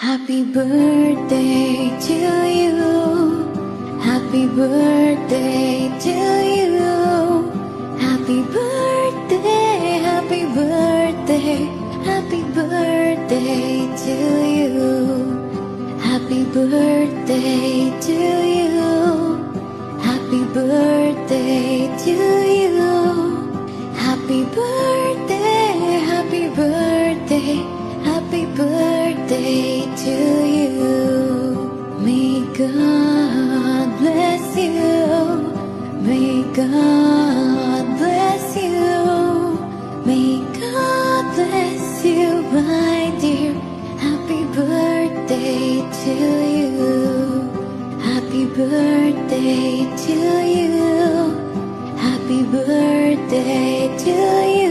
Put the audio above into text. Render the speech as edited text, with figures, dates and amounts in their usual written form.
Happy birthday to you. Happy birthday to you. Happy birthday, happy birthday, happy birthday to you. Happy birthday to you. Happy birthday to you. Happy birthday, happy birthday, happy birthday to you. May God bless you. May God bless you. May God bless you, my dear. Happy birthday to you. Happy birthday to you. Happy birthday to you.